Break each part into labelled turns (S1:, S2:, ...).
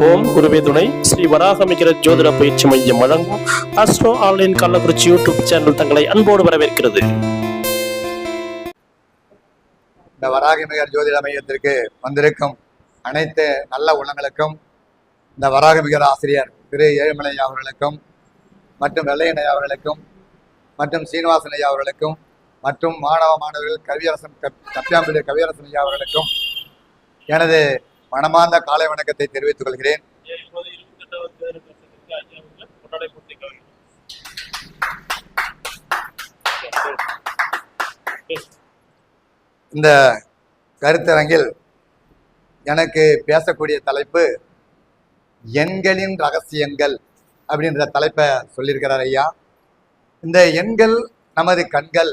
S1: ஓம் குருவே துணை ஸ்ரீ வராகமிகிற ஜோதிட பயிற்சி மையம் வழங்கும் astro online Kallakurichi YouTube channel தங்களை அன்போடு வரவேற்கிறது.
S2: இந்த வராகமிகர் ஜோதிட மையத்திற்கு வந்திருக்கும் அனைத்து நல்ல உள்ளங்களுக்கும், இந்த வராகமிகர் ஆசிரியர் திரு ஏழுமலை அவர்களுக்கும் மற்றும் வெள்ளையனையா அவர்களுக்கும் மற்றும் சீனிவாசனையா அவர்களுக்கும் மற்றும் மாணவர்கள் கவியரசன் கப்பியாம்பிள்ளை கவியரசன் ஐயா அவர்களுக்கும் எனது மனமார்ந்த காலை வணக்கத்தை தெரிவித்துக் கொள்கிறேன். இந்த கருத்தரங்கில் எனக்கு பேசக்கூடிய தலைப்பு எண்களின் ரகசியங்கள் அப்படின்ற தலைப்பை சொல்லியிருக்கிறார் ஐயா. இந்த எண்கள் நமது கண்கள்.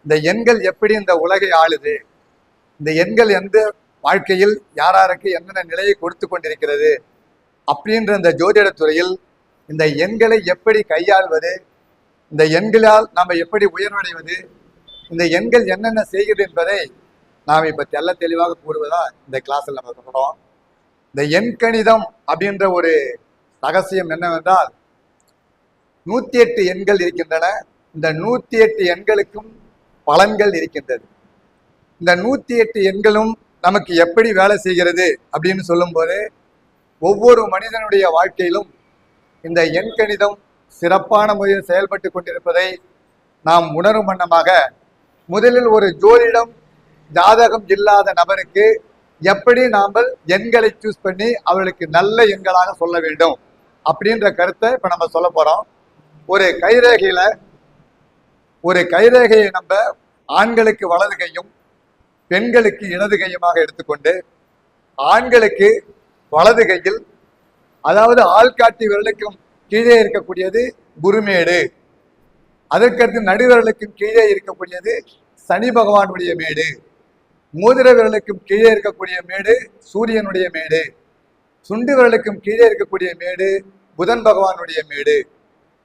S2: இந்த எண்கள் எப்படி இந்த உலகை ஆளுது, இந்த எண்கள் எந்த வாழ்க்கையில் யாராருக்கு என்னென்ன நிலையை கொடுத்து கொண்டிருக்கிறது அப்படின்ற இந்த ஜோதிட துறையில் இந்த எண்களை எப்படி கையாள்வது, இந்த எண்களால் நாம் எப்படி உயர்வடைவது, இந்த எண்கள் என்னென்ன செய்கிறது என்பதை நாம் இப்போ தெல்ல தெளிவாக கூறுவதா இந்த கிளாஸில் நம்ம சொல்கிறோம். இந்த எண் கணிதம் அப்படின்ற ஒரு ரகசியம் என்னவென்றால் 108 எண்கள் இருக்கின்றன. இந்த 108 எண்களுக்கும் பலன்கள் இருக்கின்றது. இந்த 108 எண்களும் நமக்கு எப்படி வேலை செய்கிறது அப்படின்னு சொல்லும்போது ஒவ்வொரு மனிதனுடைய வாழ்க்கையிலும் இந்த எண் கணிதம் சிறப்பான முறையில் செயல்பட்டு கொண்டிருப்பதை நாம் உணரும் வண்ணமாக முதலில் ஒரு ஜோதிடம் ஜாதகம் இல்லாத நபருக்கு எப்படி நாம் எண்களை சூஸ் பண்ணி அவர்களுக்கு நல்ல எண்களாக சொல்ல வேண்டும் அப்படின்ற கருத்தை இப்போ நம்ம சொல்ல போகிறோம். ஒரு கைரேகையை நம்ம ஆண்களுக்கு வலது கையும் பெண்களுக்கு இடது கையுமாக எடுத்துக்கொண்டு ஆண்களுக்கு வலது கையில், அதாவது ஆள்காட்டி விரலுக்கும் கீழே இருக்கக்கூடியது குருமேடு, அதற்கடுத்து நடுவிரலுக்கும் கீழே இருக்கக்கூடியது சனி பகவானுடைய மேடு, மோதிர விரலுக்கும் கீழே இருக்கக்கூடிய மேடு சூரியனுடைய மேடு, சுண்டு விரலுக்கும் கீழே இருக்கக்கூடிய மேடு புதன் பகவானுடைய மேடு.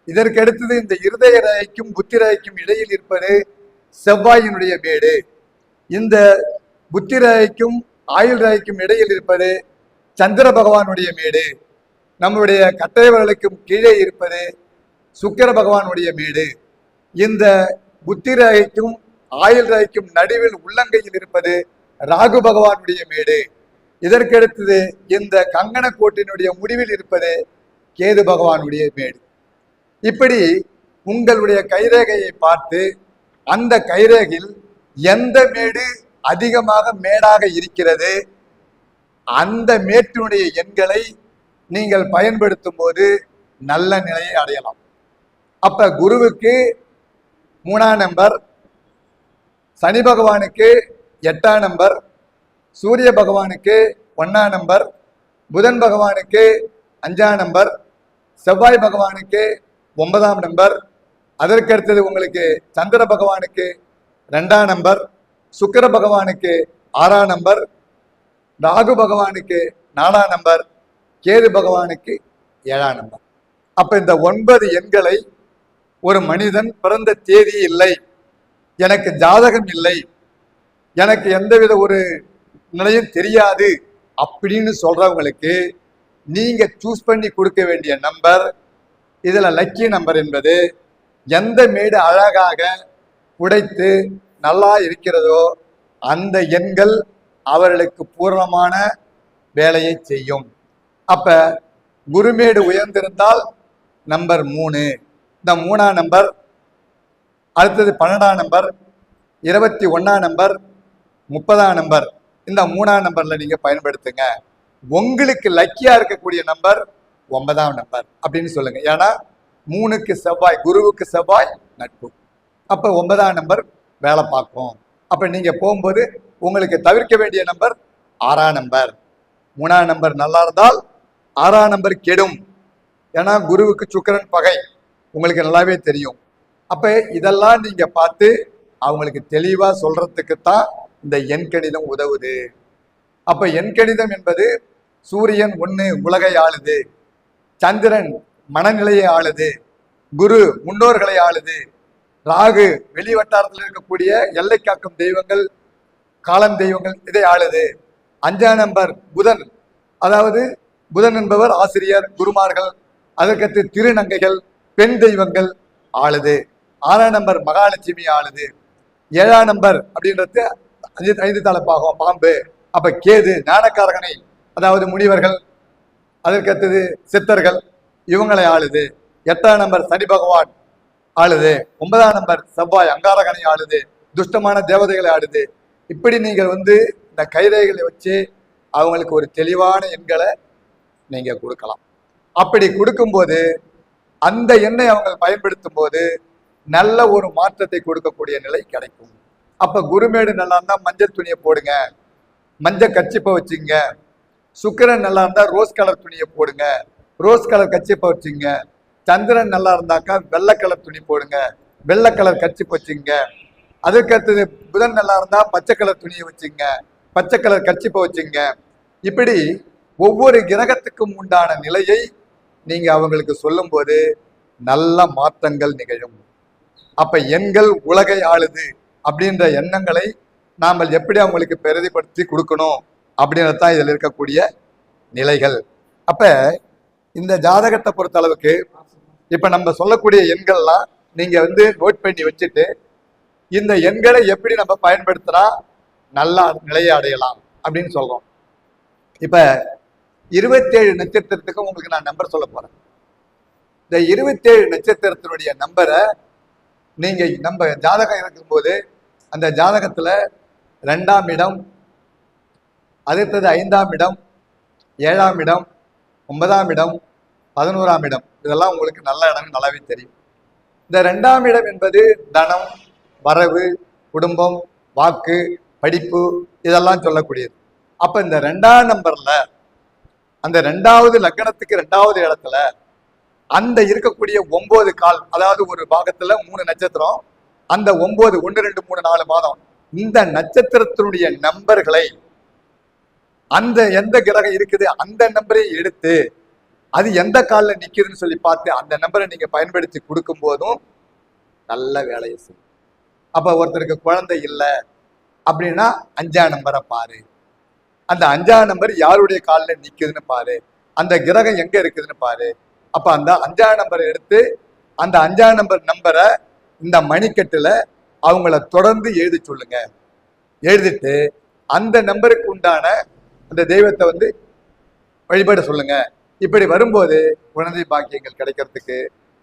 S2: இதற்கடுத்தது இந்த இருதய ரேகைக்கும் புத்தி ரேகைக்கும் இடையில் இருப்பது செவ்வாயினுடைய மேடு. இந்த புத்தி ரேகைக்கும் ஆயுள் ரேகைக்கும் இடையில் இருப்பது சந்திர பகவானுடைய மேடு. நம்முடைய கட்டை விரலுக்கும் கீழே இருப்பது சுக்கிர பகவானுடைய மேடு. இந்த புத்தி ரேகைக்கும் ஆயுள் ரேகைக்கும் நடுவில் உள்ளங்கையில் இருப்பது ராகு பகவானுடைய மேடு. இதற்கடுத்தது இந்த கங்கண கோட்டினுடைய முடிவில் இருப்பது கேது பகவானுடைய மேடு. இப்படி உங்களுடைய கைரேகையை பார்த்து அந்த கைரேகையில் எந்த மேடு அதிகமாக மேடாக இருக்கிறது அந்த மேட்டினுடைய எண்களை நீங்கள் பயன்படுத்தும் போது நல்ல நிலையை அடையலாம். அப்ப குருவுக்கு 3ஆம் நம்பர், சனி பகவானுக்கு 8ஆம் நம்பர், சூரிய பகவானுக்கு 1ஆம் நம்பர், புதன் பகவானுக்கு 5ஆம் நம்பர், செவ்வாய் பகவானுக்கு 9ஆம் நம்பர், அதற்கடுத்தது உங்களுக்கு சந்திர பகவானுக்கு 2ஆம் நம்பர், சுக்கிர பகவானுக்கு 6ஆம் நம்பர், ராகு பகவானுக்கு 4ஆம் நம்பர், கேது பகவானுக்கு 7ஆம் நம்பர். அப்ப இந்த 9 எண்களை ஒரு மனிதன் பிறந்த தேதி இல்லை, எனக்கு ஜாதகம் இல்லை, எனக்கு எந்தவித ஒரு நிலையும் தெரியாது அப்படின்னு சொல்றவங்களுக்கு நீங்க சூஸ் பண்ணி கொடுக்க வேண்டிய நம்பர், இதுல லக்கி நம்பர் என்பது எந்த மேடு அழகாக உடைத்து நல்லா இருக்கிறதோ அந்த எண்கள் அவர்களுக்கு பூர்ணமான வேலையை செய்யும். அப்ப குருமேடு உயர்ந்திருந்தால் நம்பர் 3, இந்த 3ஆம் நம்பர், அடுத்தது 12ஆம் நம்பர், 21ஆம் நம்பர், 30ஆம் நம்பர், இந்த 3ஆம் நம்பர்ல நீங்க பயன்படுத்துங்க. உங்களுக்கு லக்கியா இருக்கக்கூடிய நம்பர் 9ஆம் நம்பர் அப்படின்னு சொல்லுங்க. ஏன்னா 3க்கு செவ்வாய், குருவுக்கு செவ்வாய் நட்பு. அப்ப 9ஆம் நம்பர் வேலை பார்க்கும். அப்ப நீங்க போகும்போது உங்களுக்கு தவிர்க்க வேண்டிய நம்பர் 6ஆம் நம்பர். 3ஆம் நம்பர் நல்லா இருந்தால் 6ஆம் நம்பர் கெடும். ஏன்னா குருவுக்கு சுக்கிரன் பகை, உங்களுக்கு நல்லாவே தெரியும். அப்ப இதெல்லாம் நீங்க பார்த்து அவங்களுக்கு தெளிவா சொல்றதுக்குத்தான் இந்த எண் கணிதம் உதவுது. அப்ப எண் கணிதம் என்பது சூரியன் 1 உலகை ஆளுது, சந்திரன் மனநிலையை ஆளுது, குரு முன்னோர்களை ஆளுது, ராகு வெளி வட்டாரத்தில் இருக்கக்கூடிய எல்லை காக்கும் தெய்வங்கள் காலம் தெய்வங்கள் இதை ஆளுது, 5ஆம் நம்பர் புதன், அதாவது புதன் என்பவர் ஆசிரியர், குருமார்கள், அதற்கடுத்து திருநங்கைகள், பெண் தெய்வங்கள் ஆளுது. 6ஆம் நம்பர் மகாலட்சுமி ஆளுது. 7ஆம் நம்பர் அப்படின்றது 5 தலை பாகம் பாம்பு. அப்ப கேது ஞானக்காரகனை, அதாவது முனிவர்கள், அதற்கடுத்தது சித்தர்கள், இவங்களை ஆளுது. 8ஆம் நம்பர் சனி பகவான் ஆளுது. 9ஆம் நம்பர் செவ்வாய் அங்காரகனை ஆளுது. துஷ்டமான தேவதைகளை ஆளுது. இப்படி நீங்கள் இந்த கைரேகைகளை வச்சு அவங்களுக்கு ஒரு தெளிவான எண்களை நீங்க கொடுக்கலாம். அப்படி கொடுக்கும்போது அந்த எண்ணை அவங்க பயன்படுத்தும் போது நல்ல ஒரு மாற்றத்தை கொடுக்கக்கூடிய நிலை கிடைக்கும். அப்ப குருமேடு நல்லா இருந்தா மஞ்சள் துணியை போடுங்க, மஞ்சள் கச்சிப்பை வச்சுங்க. சுக்கிரன் நல்லா இருந்தா ரோஸ் கலர் துணியை போடுங்க, ரோஸ் கலர் கச்சிப்பை வச்சுங்க. சந்திரன் நல்லா இருந்தாக்கா வெள்ளை கலர் துணி போடுங்க, வெள்ளை கலர் கச்சிப்பை வச்சுங்க. அதுக்கு அடுத்தது புதன் நல்லா இருந்தா பச்சை கலர் துணியை வச்சுங்க, பச்சை கலர் கச்சிப்பை வச்சுங்க. இப்படி ஒவ்வொரு கிரகத்துக்கும் உண்டான நிலையை நீங்க அவங்களுக்கு சொல்லும் போது நல்ல மாற்றங்கள் நிகழும். அப்ப எண்கள் உலகை ஆளுது அப்படின்ற எண்ணங்களை நாம் எப்படி அவங்களுக்கு பிரதிபடுத்தி கொடுக்கணும் அப்படின்றதான் இதில் இருக்கக்கூடிய நிலைகள். அப்ப இந்த ஜாதகத்தை பொறுத்த அளவுக்கு இப்ப நம்ம சொல்லக்கூடிய எண்கள்லாம் நீங்க நோட் பண்ணி வச்சுட்டு இந்த எண்களை எப்படி நம்ம பயன்படுத்தினா நல்லா நிலையை அடையலாம் அப்படின்னு சொல்றோம். இப்ப 27 நட்சத்திரத்துக்கும் உங்களுக்கு நான் நம்பர் சொல்ல போறேன். இந்த 27 நட்சத்திரத்தினுடைய நம்பரை நீங்க நம்ம ஜாதகம் இருக்கும்போது அந்த ஜாதகத்துல 2ஆம் இடம், அடுத்தது 5ஆம் இடம், 7ஆம் இடம், 9ஆம் இடம், 11ஆம் இடம், இதெல்லாம் உங்களுக்கு நல்ல இடம் நல்லாவே தெரியும். இந்த 2ஆம் இடம் என்பது தனம், வரவு, குடும்பம், வாக்கு, படிப்பு, இதெல்லாம் சொல்லக்கூடியது. அப்ப இந்த 2ஆம் நம்பர்ல அந்த 2வது லக்னத்துக்கு 2வது இடத்துல அந்த இருக்கக்கூடிய 9 கால், அதாவது ஒரு பாகத்துல 3 நட்சத்திரம், அந்த 9 1 2 3 4 மாதம், இந்த நட்சத்திரத்தினுடைய நம்பர்களை அந்த எந்த கிரகம் இருக்குது அந்த நம்பரை எடுத்து அது எந்த காலில் நிக்குதுன்னு சொல்லி பார்த்து அந்த நம்பரை நீங்க பயன்படுத்தி கொடுக்கும் போதும் நல்ல வேலையை செய்யும். அப்ப ஒருத்தருக்கு குழந்தை இல்லை அப்படின்னா 5ஆம் நம்பரை பாரு, அந்த 5ஆம் நம்பர் யாருடைய காலில் நிக்குதுன்னு பாரு, அந்த கிரகம் எங்க இருக்குதுன்னு பாரு. அப்ப அந்த 5ஆம் நம்பரை எடுத்து அந்த 5ஆம் நம்பரை இந்த மணிக்கட்டுல அவங்கள தொடர்ந்து எழுதி சொல்லுங்க. எழுதிட்டு அந்த நம்பருக்கு உண்டான அந்த தெய்வத்தை வழிபாடு சொல்லுங்க. இப்படி வரும்போது குழந்தை பாக்கியங்கள் கிடைக்கிறதுக்கு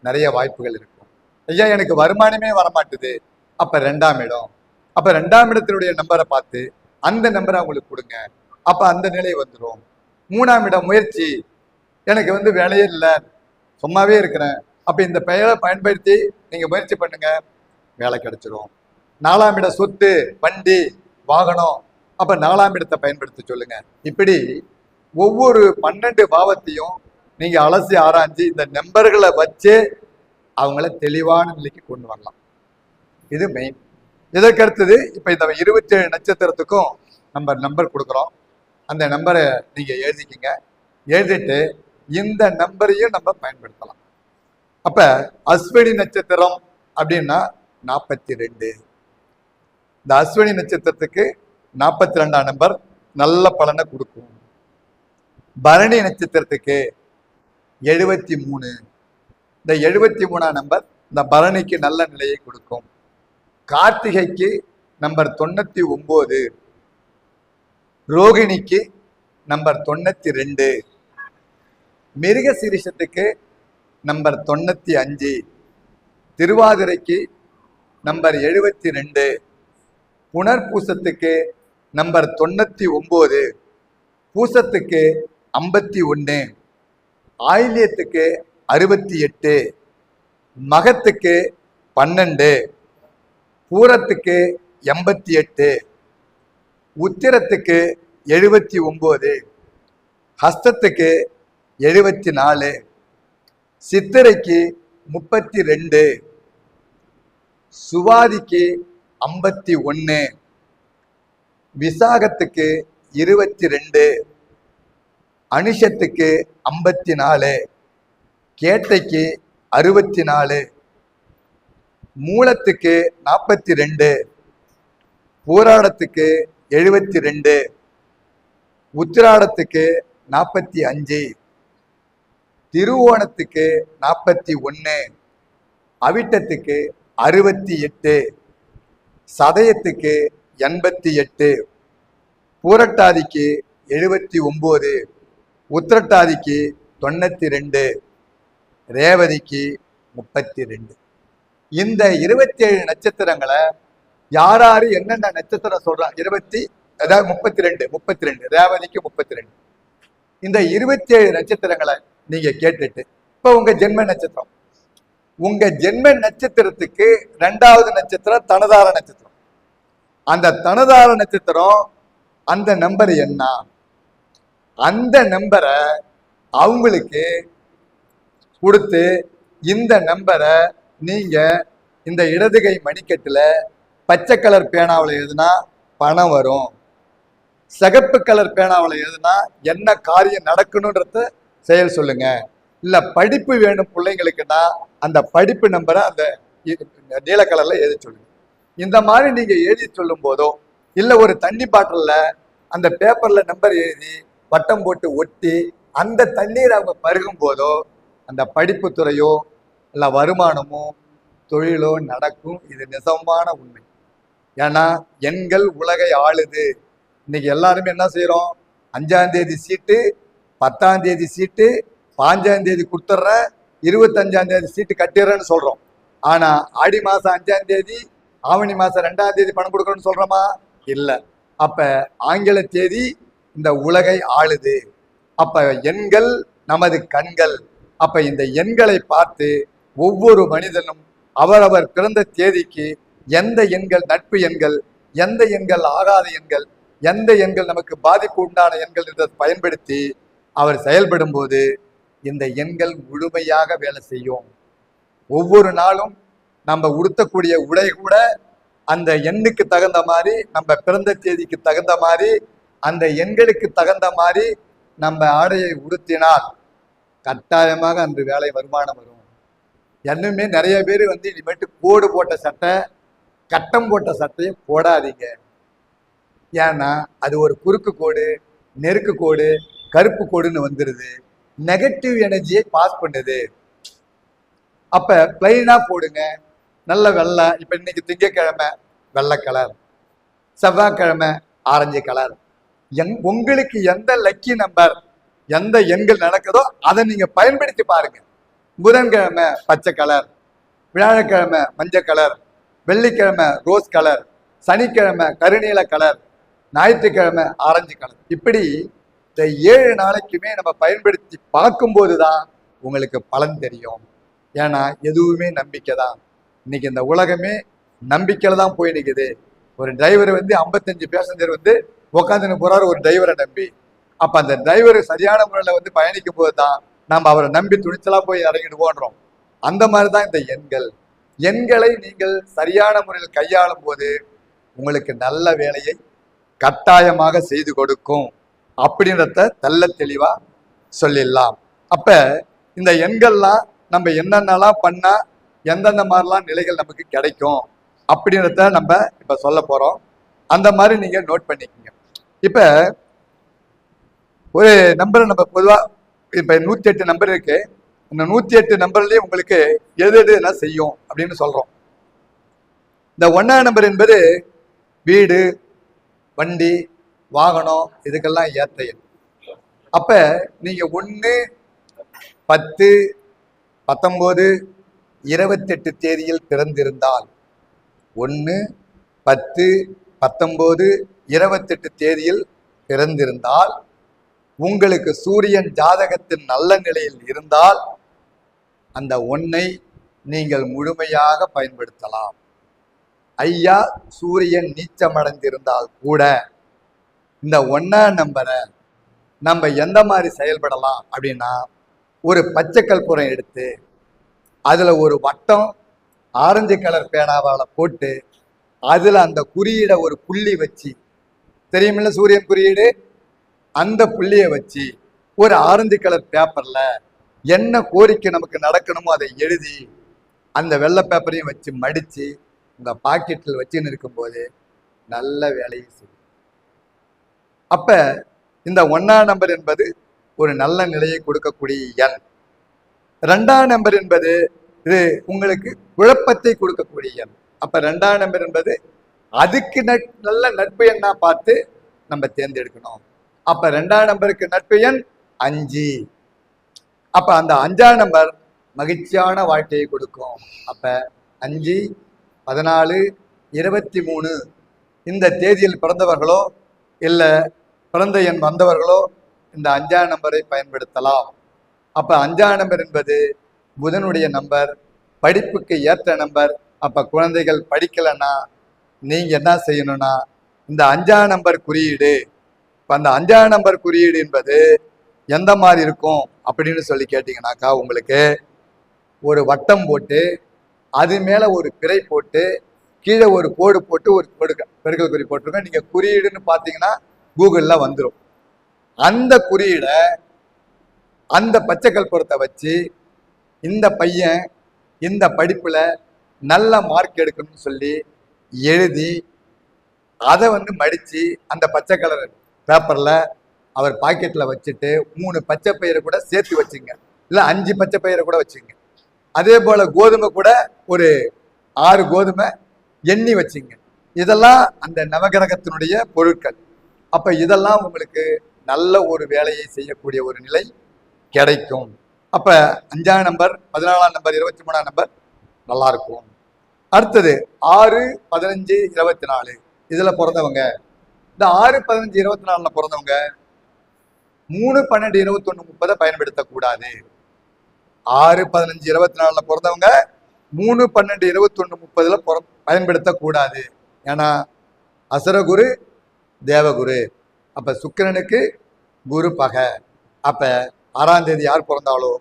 S2: நிறைய வாய்ப்புகள் இருக்கும். ஐயா எனக்கு வருமானமே வரமாட்டுது, அப்ப 2ஆம் இடம், அப்ப 2ஆம் இடத்தினுடைய நம்பரை பார்த்து அந்த நம்பரை அவங்களுக்கு கொடுங்க. அப்ப அந்த நிலை வந்துடும். 3ஆம் இடம் முயற்சி, எனக்கு வேலையே இல்லை, சும்மாவே இருக்கிறேன், அப்ப இந்த பெயரை பயன்படுத்தி நீங்க முயற்சி பண்ணுங்க, வேலை கிடைச்சிடும். 4ஆம் இடம் சொத்து, வண்டி, வாகனம், அப்ப 4ஆம் இடத்தை பயன்படுத்த சொல்லுங்க. இப்படி ஒவ்வொரு 12 பாவத்தையும் நீங்க அலசி ஆராய்ஞ்சு இந்த நம்பர்களை வச்சு அவங்கள தெளிவான நிலைக்கு கொண்டு வரலாம். இது மெயின். இதற்கு அடுத்தது இப்ப இந்த 27 நட்சத்திரத்துக்கும் நம்பர் கொடுக்குறோம். அந்த நம்பரை நீங்க எழுதிக்கிங்க. எழுதிட்டு இந்த நம்பரையும் நம்ம பயன்படுத்தலாம். அப்ப அஸ்வினி நட்சத்திரம் அப்படின்னா 42. இந்த அஸ்வினி நட்சத்திரத்துக்கு 42ஆம் நம்பர் நல்ல பலனை கொடுக்கும். பரணி நட்சத்திரத்துக்கு 73. இந்த 73ஆம் நம்பர் இந்த பரணிக்கு நல்ல நிலையை கொடுக்கும். கார்த்திகைக்கு நம்பர் 99, ரோகிணிக்கு நம்பர் 92, மிருக சீரிஷத்துக்கு நம்பர் 95, திருவாதிரைக்கு நம்பர் 72, புனர்பூசத்துக்கு நம்பர் 99, பூசத்துக்கு 51, ஆயில்யத்துக்கு 68, மகத்துக்கு 12, பூரத்துக்கு 88, உத்திரத்துக்கு 79, ஹஸ்தத்துக்கு 74, சித்திரைக்கு 32, சுவாதிக்கு 51, விசாகத்துக்கு 22, அனுஷத்துக்கு 54, கேட்டைக்கு 64, மூலத்துக்கு 42, பூராடத்துக்கு 72, உத்திராடத்துக்கு 45, திருவோணத்துக்கு 41, அவிட்டத்துக்கு 68, சதயத்துக்கு 88, பூரட்டாதிக்கு 79, உத்திரட்டாதிக்கு 92, ரேவதிக்கு 32. இந்த 27 நட்சத்திரங்களை யாராரு என்னென்ன நட்சத்திரம் சொல்றாங்க? 32 ரேவதிக்கு 32. இந்த 27 நட்சத்திரங்களை நீங்க கேட்டுட்டு இப்ப உங்க ஜென்ம நட்சத்திரம், உங்க ஜென்ம நட்சத்திரத்துக்கு 2வது நட்சத்திரம் தனதார நட்சத்திரம். அந்த தனதார நட்சத்திரம் அந்த நம்பர் என்ன? அந்த நம்பரை அவங்களுக்கு கொடுத்து இந்த நம்பரை நீங்க இந்த இடதுகை மணிக்கட்டுல பச்சை கலர் பேனாவில் எழுதுனா பணம் வரும், சிகப்பு கலர் பேனாவில் எழுதுனா என்ன காரியம் நடக்கணும்ன்றத செயல் சொல்லுங்க. இல்ல படிப்பு வேணும் பிள்ளைங்களுக்குன்னா அந்த படிப்பு நம்பரை அந்த நீல கலர்ல எழுதி சொல்லுங்க. இந்த மாதிரி நீங்க எழுதி சொல்லும் போதோ இல்ல ஒரு தண்ணி பாட்டில்ல அந்த பேப்பர்ல நம்பர் எழுதி வட்டம் போட்டு ஒட்டி அந்த தண்ணீர் அவங்க பருகும் போதோ அந்த படிப்பு துறையோ இல்ல வருமானமோ தொழிலோ நடக்கும். இது நிஜமான உண்மை. ஏன்னா எண்கள் உலகை ஆளுது. இன்னைக்கு எல்லாருமே என்ன செய்யறோம்? 5ஆம் தேதி சீட்டு, 10ஆம் தேதி சீட்டு, 5ஆம் தேதி கொடுத்துட்றேன், 25ஆம் தேதி சீட்டு கட்டிடுறேன்னு சொல்றோம். ஆனா ஆடி மாசம் 5ஆம் தேதி, ஆவணி மாசம் 2ஆம் தேதி பணம் கொடுக்கணும்னு சொல்றோமா? இல்ல. அப்ப ஆங்கில தேதி இந்த உலகை ஆளுது. அப்ப எண்கள் நமது கண்கள். அப்ப இந்த எண்களை பார்த்து ஒவ்வொரு மனிதனும் அவரவர் பிறந்த தேதிக்கு எந்த எண்கள் நட்பு எண்கள், எந்த எண்கள் ஆகாத எண்கள், எந்த எண்கள் நமக்கு பாதிப்பு உண்டான எண்கள் என்றதை பயன்படுத்தி அவர் செயல்படும் போது இந்த எண்கள் முழுமையாக வேலை செய்யும். ஒவ்வொரு நாளும் நம்ம உடுத்தக்கூடிய உடை கூட அந்த எண்ணுக்கு தகுந்த மாதிரி, நம்ம பிறந்த தேதிக்கு தகுந்த மாதிரி, அந்த எண்களுக்கு தகுந்த மாதிரி நம்ம ஆடையை உடுத்தினால் கட்டாயமாக அன்று வேலை வருமானம் வரும். இன்னுமே நிறைய பேர் இனிமேட்டு கோடு போட்ட சட்டை, கட்டம் போட்ட சட்டையை போடாதீங்க. ஏன்னா அது ஒரு குறுக்கு கோடு, நெருக்கு கோடு, கருப்பு கோடுன்னு வந்துடுது. நெகட்டிவ் எனர்ஜியை பாஸ் பண்ணுது. அப்ப பிளைனா போடுங்க. நல்ல வெள்ளை. இப்ப இன்னைக்கு திங்கட்கிழமை வெள்ளை கலர், செவ்வாய்க்கிழமை ஆரஞ்சு கலர். உங்களுக்கு எந்த லக்கி நம்பர், எந்த எண்கள் நடக்குதோ அதை நீங்க பயன்படுத்தி பாருங்க. புதன்கிழமை பச்சை கலர், வியாழக்கிழமை மஞ்சள் கலர், வெள்ளிக்கிழமை ரோஸ் கலர், சனிக்கிழமை கருநீல கலர், ஞாயிற்றுக்கிழமை ஆரஞ்சு கலர். இப்படி இந்த 7 நாளைக்குமே நம்ம பயன்படுத்தி பார்க்கும்போது தான் உங்களுக்கு பலன் தெரியும். ஏன்னா எதுவுமே நம்பிக்கை தான். இன்னைக்கு இந்த உலகமே நம்பிக்கையில தான் போய் நிற்குது. ஒரு டிரைவர் 55 பேசஞ்சர் உட்காந்துன்னு போறாரு ஒரு டிரைவரை நம்பி. அப்ப அந்த டிரைவர் சரியான முறையில பயணிக்கும் போது தான் நம்ம அவரை நம்பி துணிச்சலா போய் இறங்கிட்டு போன்றோம். அந்த மாதிரிதான் இந்த எண்கள். எண்களை நீங்கள் சரியான முறையில் கையாளும் போது உங்களுக்கு நல்ல வேலையை கட்டாயமாக செய்து கொடுக்கும் அப்படின்றத தெள்ள தெளிவா சொல்லிடலாம். அப்ப இந்த எண்கள்லாம் நம்ம என்னென்னலாம் பண்ணா எந்தெந்த மாதிரிலாம் நிலைகள் நமக்கு கிடைக்கும் அப்படின்றத நம்ம இப்ப சொல்ல போறோம். அந்த மாதிரி நீங்க நோட் பண்ணிக்கோங்க. இப்ப ஒரு நம்பரை நம்ம பொதுவா இப்ப 108 நம்பர் இருக்கு. இந்த 108 நம்பர்லயே உங்களுக்கு எது எது என்ன செய்யும் அப்படின்னு சொல்றோம். இந்த 1ஆம் நம்பர் என்பது வீடு, வண்டி, வாகனம், இதுக்கெல்லாம் ஏற்ற எண். அப்ப நீங்க 1, 10, 19, 28 தேதியில் பிறந்திருந்தால், 1, 10, 19, 28 தேதியில் பிறந்திருந்தால், உங்களுக்கு சூரியன் ஜாதகத்தின் நல்ல நிலையில் இருந்தால் அந்த 1ஐ நீங்கள் முழுமையாக பயன்படுத்தலாம். ஐயா சூரியன் நீச்சமடைந்திருந்தால் கூட இந்த 1ஆம் நம்பரை நம்ம எந்த மாதிரி செயல்படலாம் அப்படின்னா, ஒரு பச்சை கற்பூரம் எடுத்து அதுல ஒரு வட்டம் ஆரஞ்சு கலர் பேனாவால போட்டு அதுல அந்த குறியீடை ஒரு புள்ளி வச்சு, தெரியுமில்ல சூரியன் குறியீடு, அந்த புள்ளியை வச்சு ஒரு ஆரஞ்சு கலர் பேப்பர்ல என்ன கோரிக்கை நமக்கு நடக்கணுமோ அதை எழுதி அந்த வெள்ளை பேப்பரையும் வச்சு மடிச்சு உங்க பாக்கெட்டில் வச்சுன்னு இருக்கும்போது நல்ல வேலையை செய்யும். அப்ப இந்த 1ஆம் நம்பர் என்பது ஒரு நல்ல நிலையை கொடுக்கக்கூடிய எண். ரெண்டாம் நம்பர் என்பது இது உங்களுக்கு குழப்பத்தை கொடுக்கக்கூடிய எண். அப்ப ரெண்டாம் நம்பர் என்பது அதுக்கு நல்ல நட்பு எண்ணா பார்த்து நம்ம தேர்ந்தெடுக்கணும். அப்ப ரெண்டாம் நம்பருக்கு நட்பு எண் 5. அப்ப அந்த 5ஆம் நம்பர் மகிழ்ச்சியான வாழ்க்கையை கொடுக்கும். அப்ப 5, 14, 23 இந்த தேதியில் பிறந்தவர்களோ இல்ல பிறந்த எண் வந்தவர்களோ இந்த 5ஆம் நம்பரை பயன்படுத்தலாம். அப்ப 5ஆம் நம்பர் என்பது புதனுடைய நம்பர், படிப்புக்கு ஏற்ற நம்பர். அப்ப குழந்தைகள் படிக்கலைன்னா நீங்க என்ன செய்யணும்னா இந்த 5ஆம் நம்பர் குறியீடு, இப்ப அந்த 5ஆம் நம்பர் குறியீடு என்பது எந்த மாதிரி இருக்கும் அப்படின்னு சொல்லி கேட்டீங்கன்னாக்கா, உங்களுக்கு ஒரு வட்டம் போட்டு அது மேல ஒரு பிறை போட்டு கீழே ஒரு கோடு போட்டு ஒரு கோடு பெருக்கல் குறி போட்டிருக்கோம். நீங்க குறியீடுன்னு பார்த்தீங்கன்னா கூகுள்ல வந்துடும். அந்த குறியீடை அந்த பச்சை கற்பூரத்தை வச்சு இந்த பையன் இந்த படிப்புல நல்ல மார்க் எடுக்கணும்னு சொல்லி எழுதி அதை மடிச்சு அந்த பச்சை கலர் பேப்பர்ல அவர் பாக்கெட்ல வச்சுட்டு 3 பச்சை பயிரை கூட சேர்த்து வச்சுங்க, இல்ல 5 பச்சை பயிரை கூட வச்சுங்க. அதே போல கோதுமை கூட ஒரு 6 கோதுமை எண்ணி வச்சுங்க. இதெல்லாம் அந்த நவகிரகத்தினுடைய பொருட்கள். அப்ப இதெல்லாம் உங்களுக்கு நல்ல ஒரு வேலையை செய்யக்கூடிய ஒரு நிலை கிடைக்கும். அப்ப 5ஆம் நம்பர், 14ஆம் நம்பர், 23ஆம் நம்பர் நல்லா இருக்கும். அடுத்தது 6, 15, 24 இதுல பிறந்தவங்க, இந்த 6, 15, 24 பிறந்தவங்க 3, 12, 21, 30 பயன்படுத்தக்கூடாது. 6, 15, 24 பிறந்தவங்க 3, 12, 21, 30 பயன்படுத்தக்கூடாது. ஏன்னா அசுரகுரு தேவகுரு. அப்ப சுக்கிரனுக்கு குரு பகை. அப்ப 6ஆம் தேதி யார் பிறந்தாலோ,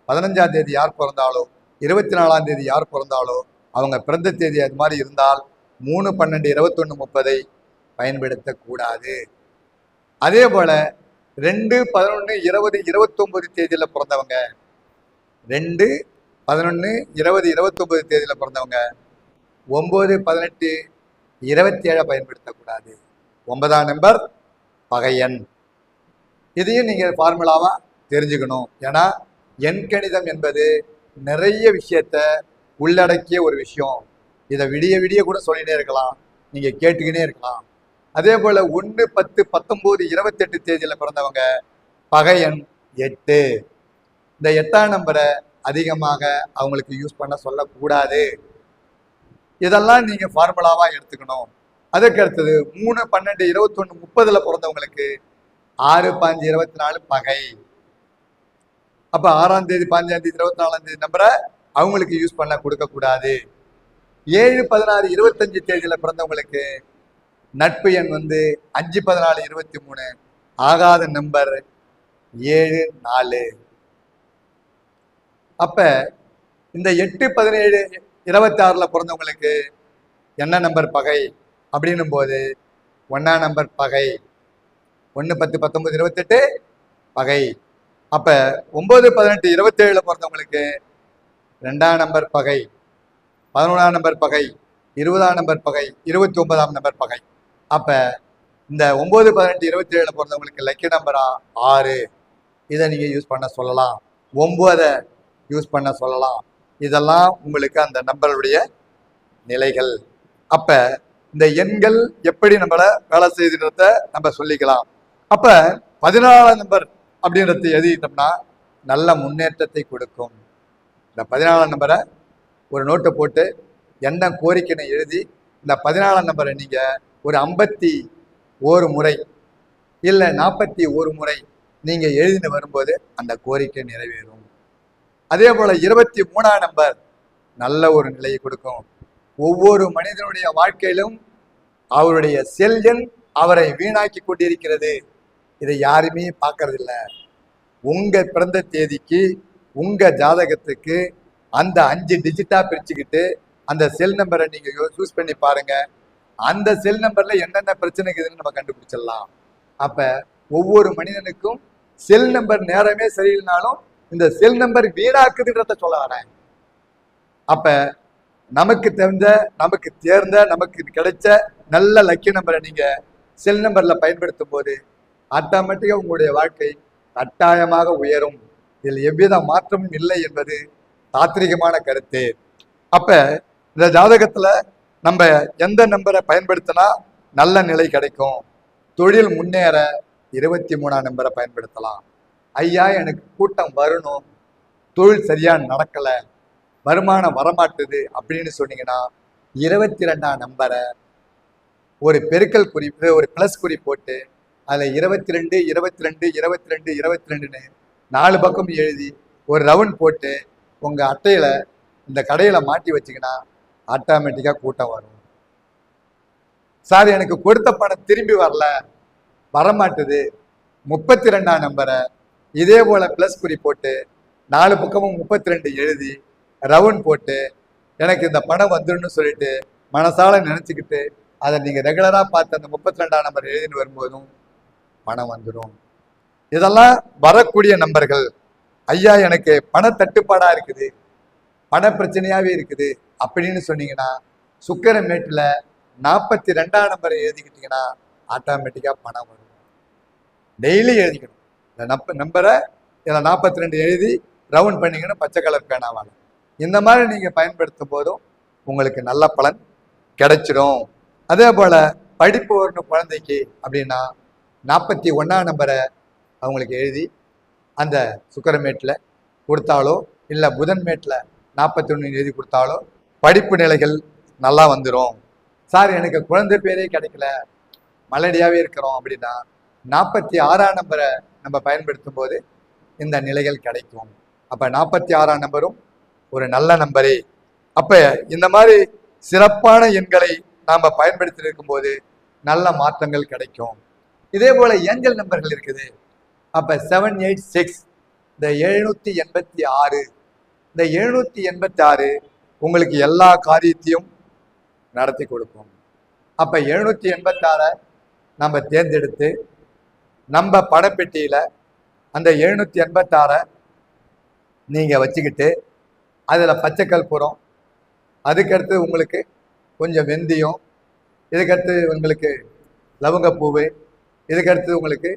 S2: 15ஆம் தேதி யார் பிறந்தாலோ, 24ஆம் தேதி யார் பிறந்தாலோ அவங்க பிறந்த தேதி அது மாதிரி இருந்தால் 3, 12, 21, 30 பயன்படுத்தக்கூடாது. அதே போல 2, 11, 20, 29 தேதியில பிறந்தவங்க, 2, 11, 20, 29 தேதியில பிறந்தவங்க 9, 18, 27 பயன்படுத்தக்கூடாது. 9ஆம் நம்பர் பகையன். இதையும் நீங்க ஃபார்முலாவா தெரிஞ்சுக்கணும். ஏன்னா எண்கணிதம் என்பது நிறைய விஷயத்த உள்ளடக்கிய ஒரு விஷயம். இதை விடிய விடிய கூட சொல்லிட்டே இருக்கலாம், நீங்க கேட்டுக்கினே இருக்கலாம். அதே போல 1, 10, 19, 28 தேதியில பிறந்தவங்க பகையன் 8. இந்த 8ஆம் நம்பரை அதிகமாக அவங்களுக்கு யூஸ் பண்ண சொல்லக்கூடாது. இதெல்லாம் நீங்க ஃபார்முலாவா எடுத்துக்கணும். அதுக்கு அடுத்தது 3, 12, 21, 30 பிறந்தவங்களுக்கு 6, 5, 24 பகை. அப்ப 6ஆம் தேதி, 15ஆம் தேதி, 24ஆம் தேதி நம்பரை அவங்களுக்கு யூஸ் பண்ண கொடுக்க கூடாது. 7, 16, 25 தேதியில பிறந்தவங்களுக்கு நட்பு எண் 5, 14, 23 ஆகாத நம்பர் 7, 4. அப்ப இந்த 8, 17, 26 பிறந்தவங்களுக்கு என்ன நம்பர் பகை அப்படின்னும் போது 1ஆம் நம்பர் பகை. 1, 10, 19, 28 பகை. அப்ப 9, 18, 27 பிறந்தவங்களுக்கு 2ஆம் நம்பர் பகை, 11ஆம் நம்பர் பகை, 20ஆம் நம்பர் பகை, 29ஆம் நம்பர் பகை. அப்ப இந்த 9, 18, 27 பிறந்தவங்களுக்கு லக்கி நம்பரா 6. இதை நீங்க யூஸ் பண்ண சொல்லலாம். 9 யூஸ் பண்ண சொல்லலாம். இதெல்லாம் உங்களுக்கு அந்த நம்பருடைய நிலைகள். அப்ப இந்த எண்கள் எப்படி நம்மள வேலை செய்துன்றத நம்ம சொல்லிக்கலாம். அப்ப 14ஆம் நம்பர் அப்படின்றத எழுதிட்டோம்னா நல்ல முன்னேற்றத்தை கொடுக்கும். இந்த 14ஆம் நம்பரை ஒரு நோட்டை போட்டு என்ன கோரிக்கைன்னு எழுதி இந்த 14ஆம் நம்பரை நீங்க ஒரு 51 முறை இல்லை 41 முறை நீங்க எழுதிட்டு வரும்போது அந்த கோரிக்கை நிறைவேறும். அதே போல 23ஆம் நம்பர் நல்ல ஒரு நிலையை கொடுக்கும். ஒவ்வொரு மனிதனுடைய வாழ்க்கையிலும் அவருடைய செல் எண் அவரை வீணாக்கி கொண்டிருக்கிறது. இதை யாருமே பார்க்கறது இல்லை. உங்க பிறந்த தேதிக்கு உங்க ஜாதகத்துக்கு அந்த 5 டிஜிட்டா பிரிச்சுக்கிட்டு அந்த செல் நம்பரை நீங்க யூஸ் பண்ணி பாருங்க. அந்த செல் நம்பர்ல என்னென்ன பிரச்சனை இருக்குதுன்னு நம்ம கண்டுபிடிச்சிடலாம். அப்ப ஒவ்வொரு மனிதனுக்கும் செல் நம்பர் நேரமே சரியில்லைனாலும் இந்த செல் நம்பர் வீணாக்குதுன்றத சொல்ல வரேன். அப்ப நமக்கு தெரிந்த, நமக்கு தேர்ந்த, நமக்கு கிடைச்ச நல்ல லக்கி நம்பரை நீங்க செல் நம்பர்ல பயன்படுத்தும் போது ஆட்டோமேட்டிக்கா உங்களுடைய வாழ்க்கை கட்டாயமாக உயரும். இதில் எவ்வித மாற்றமும் இல்லை என்பது தாத்ரீகமான கருத்து. அப்ப இந்த ஜாதகத்துல நம்ம எந்த நம்பரை பயன்படுத்தினா நல்ல நிலை கிடைக்கும், தொழில் முன்னேற 23ஆம் நம்பரை பயன்படுத்தலாம். ஐயா எனக்கு கூட்டம் வரணும், தொழில் சரியா நடக்கல, வருமானம் வரமாட்டுது அப்படின்னு சொன்னீங்கன்னா 22ஆம் நம்பரை ஒரு பெருக்கல் குறிப்பு, ஒரு பிளஸ் குறி போட்டு அதில் 22 22 22 22ன்னு 4 பக்கம் எழுதி ஒரு ரவுண்ட் போட்டு உங்க அட்டையில இந்த கடையில மாட்டி வச்சிங்கன்னா ஆட்டோமேட்டிக்கா கூட்டம் வரும். சார் எனக்கு கொடுத்த பணம் திரும்பி வரமாட்டுது, 32ஆம் நம்பரை இதே போல பிளஸ் குறி போட்டு 4 பக்கமும் 32 எழுதி ரவுண்ட் போட்டு எனக்கு இந்த பணம் வந்துடும் சொல்லிட்டு மனசால நினைச்சுக்கிட்டு அதை நீங்க ரெகுலரா பார்த்து அந்த 32ஆம் நம்பர் எழுதின்னு வரும்போதும் பணம் வந்துடும். இதெல்லாம் வரக்கூடிய நம்பர்கள். ஐயா எனக்கு பண தட்டுப்பாடா இருக்குது, பண பிரச்சனையாவே இருக்குது அப்படின்னு சொன்னீங்கன்னா சுக்கிரமேட்டுல 42ஆம் நம்பரை எழுதிக்கிட்டீங்கன்னா ஆட்டோமேட்டிக்கா பணம் வரும். டெய்லி எழுதிக்கணும் இந்த நம்பரை. இதில் 42 எழுதி ரவுண்ட் பண்ணீங்கன்னா பச்சை கலர் பேனாவாங்க. இந்த மாதிரி நீங்க பயன்படுத்தும் போதும் உங்களுக்கு நல்ல பலன் கிடைச்சிடும். அதே போல படிப்பு வரணும் குழந்தைக்கு அப்படின்னா 41ஆம் நம்பரை அவங்களுக்கு எழுதி அந்த சுக்கிரமேட்டில் கொடுத்தாலோ இல்லை புதன் மேட்டில் 41 எழுதி கொடுத்தாலோ படிப்பு நிலைகள் நல்லா வந்துடும். சார் எனக்கு குழந்தை பேரே கிடைக்கல, மலடியாவே இருக்கிறோம் அப்படின்னா 46ஆம் நம்பரை நம்ம பயன்படுத்தும் போது இந்த நிலைகள் கிடைக்கும். அப்ப 46ஆம் நம்பரும் ஒரு நல்ல நம்பரே. அப்ப இந்த மாதிரி சிறப்பான எண்களை நாம பயன்படுத்தி இருக்கும் போது நல்ல மாற்றங்கள் கிடைக்கும். இதே போல ஏஞ்சல் நம்பர்கள் இருக்குது. அப்ப 786, இந்த 786, இந்த 786 உங்களுக்கு எல்லா காரியத்தையும் நடத்தி கொடுக்கும். அப்ப 786 நம்ம தேர்ந்தெடுத்து நம்ம பணப்பெட்டியில அந்த 786 நீங்க வச்சுக்கிட்டு அதுல பச்சை கற்பூரம், அதுக்கடுத்து உங்களுக்கு கொஞ்சம் வெந்தயம், இதுக்கடுத்து உங்களுக்கு லவங்கப்பூவு, இதுக்கடுத்து உங்களுக்கு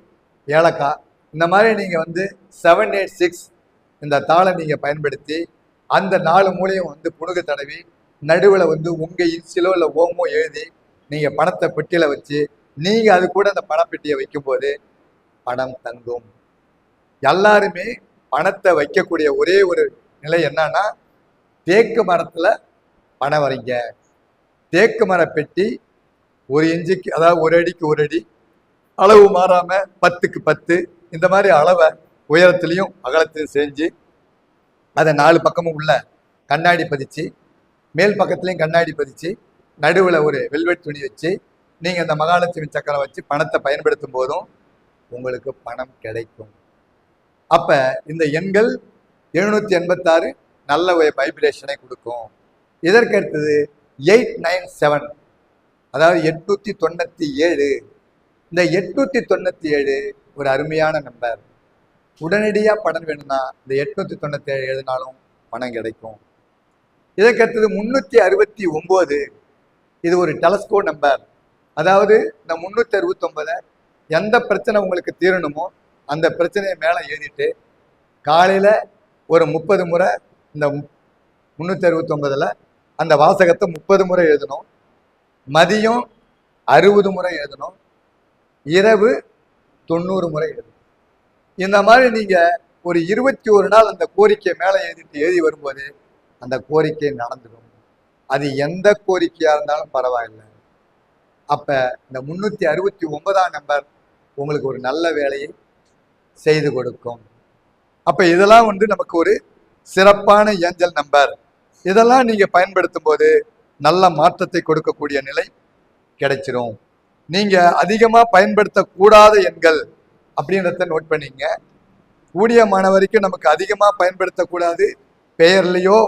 S2: ஏலக்காய், இந்த மாதிரி நீங்க 786 இந்த தாளை நீங்க பயன்படுத்தி அந்த 4 மூலையும் புணுகு தடவி நடுவில் உங்க இன்சிலோ இல்லை ஓமோ எழுதி நீங்க பணத்தை பெட்டியில வச்சு நீங்க அது கூட அந்த பணப்பெட்டியை வைக்கும்போது பணம் தங்கும். எல்லாருமே பணத்தை வைக்கக்கூடிய ஒரே ஒரு நிலை என்னன்னா தேக்கு மரத்துல பணம் வரைங்க. தேக்கு மர பெட்டி 1 இன்ச்சுக்கு, அதாவது 1 அடிக்கு 1 அடி அளவு மாறாம 10க்கு 10 இந்த மாதிரி அளவை உயரத்திலையும் அகலத்திலையும் செஞ்சு அதை 4 பக்கமும் உள்ள கண்ணாடி பதிச்சு, மேல் பக்கத்துலையும் கண்ணாடி பதிச்சு, நடுவில் ஒரு வெல்வெட் துணி வச்சு நீங்க இந்த மகாலட்சுமி சக்கரம் வச்சு பணத்தை பயன்படுத்தும் போதும் உங்களுக்கு பணம் கிடைக்கும். அப்ப இந்த எண்கள் 786 நல்ல ஒரு வைப்ரேஷனை கொடுக்கும். இதற்கு அடுத்தது 897, அதாவது 897. இந்த 897 ஒரு அருமையான நம்பர். உடனடியா பணம் வேணும்னா இந்த 897 எழுதினாலும் பணம் கிடைக்கும். இதற்கு அடுத்தது 369, இது ஒரு டெலஸ்கோ நம்பர். அதாவது இந்த 369 எந்த பிரச்சனை உங்களுக்கு தீரணுமோ அந்த பிரச்சனையை மேலே எழுதிட்டு காலையில ஒரு 30 முறை இந்த 369ல் அந்த வாசகத்தை 30 முறை எழுதணும், மதியம் 60 முறை எழுதணும், இரவு 90 முறை எழுதணும். இந்த மாதிரி நீங்க ஒரு 21 நாள் அந்த கோரிக்கையை மேலே எழுதி வரும்போது அந்த கோரிக்கை நடந்துடும். அது எந்த கோரிக்கையா இருந்தாலும் பரவாயில்லை. அப்ப இந்த 369ஆம் நம்பர் உங்களுக்கு ஒரு நல்ல வேலையை செய்து கொடுக்கும். அப்ப இதெல்லாம் நமக்கு ஒரு சிறப்பான ஏஞ்சல் நம்பர். இதெல்லாம் நீங்க பயன்படுத்தும் போது நல்ல மாற்றத்தை கொடுக்கக்கூடிய நிலை கிடைச்சிரும். நீங்க அதிகமா பயன்படுத்தக்கூடாத எண்கள் அப்படின்றத நோட் பண்ணிங்க. கூடியமான வரைக்கும் நமக்கு அதிகமா பயன்படுத்தக்கூடாது. பெயர்லையோ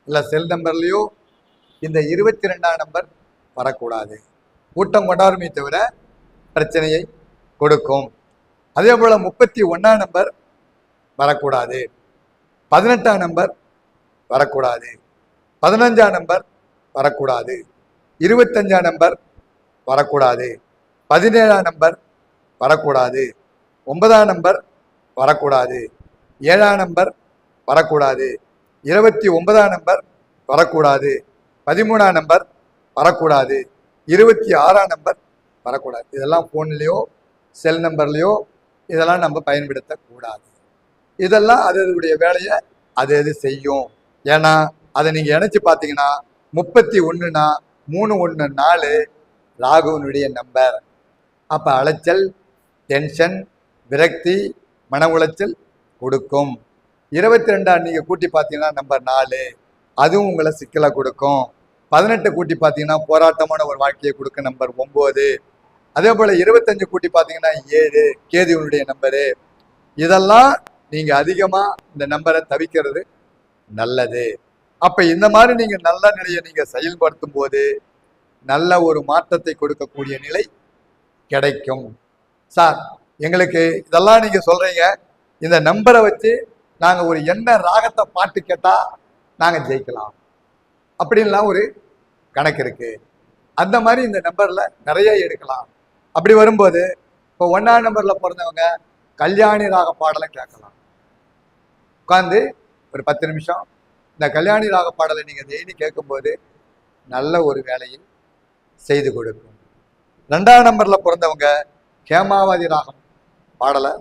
S2: இல்ல செல் நம்பர்லையோ இந்த 22ஆம் நம்பர் வரக்கூடாது. கூட்டம் கொண்டாருமே தவிர பிரச்சனையை கொடுக்கும். அதே போல 31ஆம் நம்பர் வரக்கூடாது, 18ஆம் நம்பர் வரக்கூடாது, 15ஆம் நம்பர் வரக்கூடாது, 25ஆம் நம்பர் வரக்கூடாது, 17ஆம் நம்பர் வரக்கூடாது, 9ஆம் நம்பர் வரக்கூடாது, 7ஆம் நம்பர் வரக்கூடாது, 29ஆம் நம்பர் வரக்கூடாது, 13ஆம் நம்பர் வரக்கூடாது, 26ஆம் நம்பர் வரக்கூடாது. இதெல்லாம் ஃபோன்லேயோ செல் நம்பர்லேயோ இதெல்லாம் நம்ம பயன்படுத்தக்கூடாது. இதெல்லாம் அதனுடைய வேலையை அது செய்யும். ஏன்னா அதை நீங்கள் இணைச்சி பார்த்தீங்கன்னா 31னா 314 ராகுவனுடைய நம்பர். அப்போ அலைச்சல், டென்ஷன், விரக்தி, மன உளைச்சல் கொடுக்கும். 22 நீங்கள் கூட்டி பார்த்தீங்கன்னா நம்பர் 4, அதுவும் உங்களை சிக்கலை கொடுக்கும். 18 கூட்டி பார்த்தீங்கன்னா போராட்டமான ஒரு வாழ்க்கையை கொடுக்க நம்பர் 9. அதே போல் 25 கூட்டி பார்த்தீங்கன்னா 7, கேதுவனுடைய நம்பரு. இதெல்லாம் நீங்கள் அதிகமாக இந்த நம்பரை தவிக்கிறது நல்லது. அப்போ இந்த மாதிரி நீங்கள் நல்ல நிலையை நீங்கள் செயல்படுத்தும் போது நல்ல ஒரு மாற்றத்தை கொடுக்கக்கூடிய நிலை கிடைக்கும். சார் எங்களுக்கு இதெல்லாம் நீங்கள் சொல்கிறீங்க, இந்த நம்பரை வச்சு நாங்கள் ஒரு என்ன ராகத்தை பாட்டு கேட்டால் நாங்கள் ஜெயிக்கலாம் அப்படின்லாம் ஒரு கணக்கு இருக்குது. அந்த மாதிரி இந்த நம்பரில் நிறைய எடுக்கலாம். அப்படி வரும்போது இப்போ 1ஆம் நம்பரில் பிறந்தவங்க கல்யாணி ராக பாடலை கேட்கலாம். உட்காந்து ஒரு 10 நிமிஷம் இந்த கல்யாணி ராக பாடலை நீங்கள் டெய்லி கேட்கும்போது நல்ல ஒரு வேலையை செய்து கொடுக்கும். 2ஆம் நம்பரில் பிறந்தவங்க ஹேமாவதி ராகம் பாடலை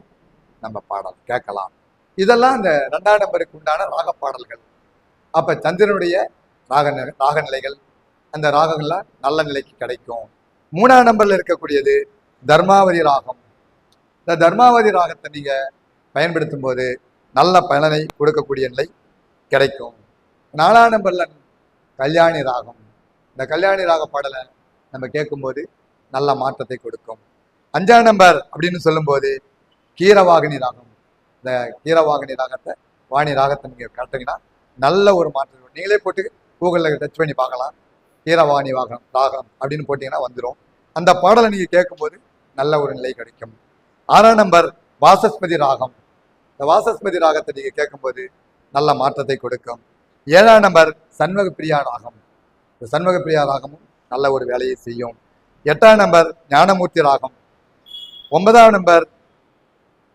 S2: நம்ம பாடல் கேட்கலாம். இதெல்லாம் இந்த 2ஆம் நம்பருக்கு உண்டான ராக பாடல்கள். அப்போ சந்திரனுடைய ராகநிலைகள், அந்த ராகங்கள்லாம் நல்ல நிலைக்கு கிடைக்கும். 3ஆம் நம்பரில் இருக்கக்கூடியது தர்மாவதி ராகம். இந்த தர்மாவதி ராகத்தை நீங்கள் பயன்படுத்தும் போது நல்ல பலனை கொடுக்கக்கூடிய நிலை கிடைக்கும். 4ஆம் நம்பரில் கல்யாணி ராகம். இந்த கல்யாணி ராக பாடலை நம்ம கேட்கும்போது நல்ல மாற்றத்தை கொடுக்கும். 5ஆம் நம்பர் அப்படின்னு சொல்லும்போது கீரவாகினி ராகம். இந்த கீரவாகினி ராகத்தை, வாணி ராகத்தை நீங்கள் கேட்டீங்கன்னா நல்ல ஒரு மாற்றம். நீங்களே போட்டு கூகுளில் டச் பண்ணி பார்க்கலாம். கீரவாணி ராகம் அப்படின்னு போட்டிங்கன்னா வந்துடும். அந்த பாடலை நீங்கள் கேட்கும்போது நல்ல ஒரு நிலை கிடைக்கும். 6ஆம் நம்பர் வாசஸ்மதி ராகம். இந்த வாசஸ்மதி ராகத்தை நீங்கள் கேட்கும்போது நல்ல மாற்றத்தை கொடுக்கும். 7ஆம் நம்பர் சண்முக பிரியா ராகம். இந்த சண்முக பிரியா ராகமும் நல்ல ஒரு வேலையை செய்யும். 8ஆம் நம்பர் ஞானமூர்த்தி ராகம். 9ஆம் நம்பர்